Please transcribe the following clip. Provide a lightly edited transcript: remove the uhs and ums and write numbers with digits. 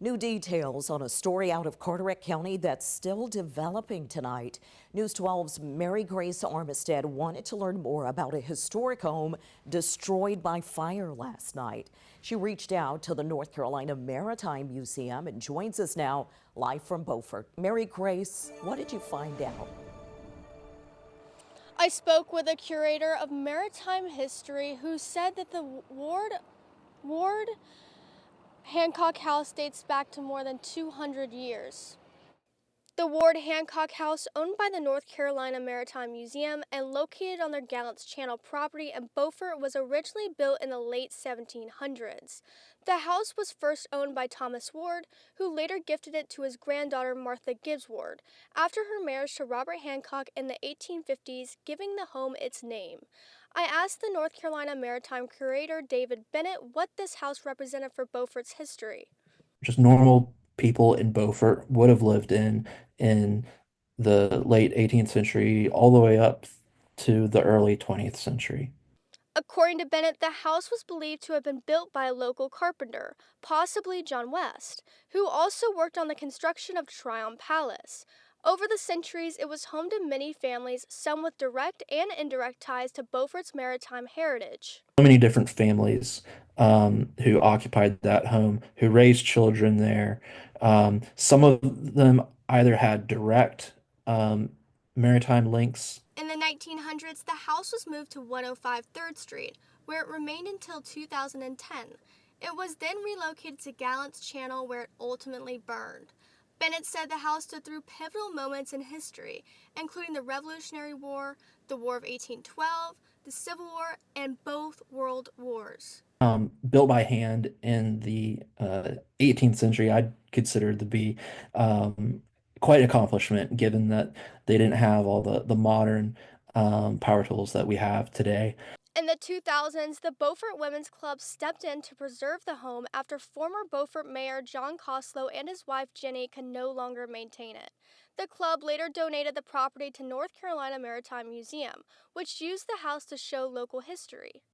New details on a story out of Carteret County that's still developing tonight. News 12's Mary Grace Armistead wanted to learn more about a historic home destroyed by fire last night. She reached out to the North Carolina Maritime Museum and joins us now live from Beaufort. Mary Grace, what did you find out? I spoke with a curator of maritime history who said that the Ward-Hancock House dates back to more than 200 years. The Ward-Hancock House, owned by the North Carolina Maritime Museum and located on their Gallants Channel property in Beaufort, was originally built in the late 1700s. The house was first owned by Thomas Ward, who later gifted it to his granddaughter Martha Gibbs Ward, after her marriage to Robert Hancock in the 1850s, giving the home its name. I asked the North Carolina Maritime curator David Bennett what this house represented for Beaufort's history. Just normal people in Beaufort would have lived in the late 18th century all the way up to the early 20th century. According to Bennett, the house was believed to have been built by a local carpenter, possibly John West, who also worked on the construction of Tryon Palace. Over the centuries, it was home to many families, some with direct and indirect ties to Beaufort's maritime heritage. So many different families who occupied that home, who raised children there. Some of them either had direct maritime links. In the 1900s, the house was moved to 105 3rd Street, where it remained until 2010. It was then relocated to Gallants Channel, where it ultimately burned. Bennett said the house stood through pivotal moments in history, including the Revolutionary War, the War of 1812, the Civil War, and both World Wars. Built by hand in the 18th century, I'd consider to be quite an accomplishment, given that they didn't have all the modern power tools that we have today. In the 2000s, the Beaufort Women's Club stepped in to preserve the home after former Beaufort Mayor John Coslow and his wife Jenny could no longer maintain it. The club later donated the property to North Carolina Maritime Museum, which used the house to show local history.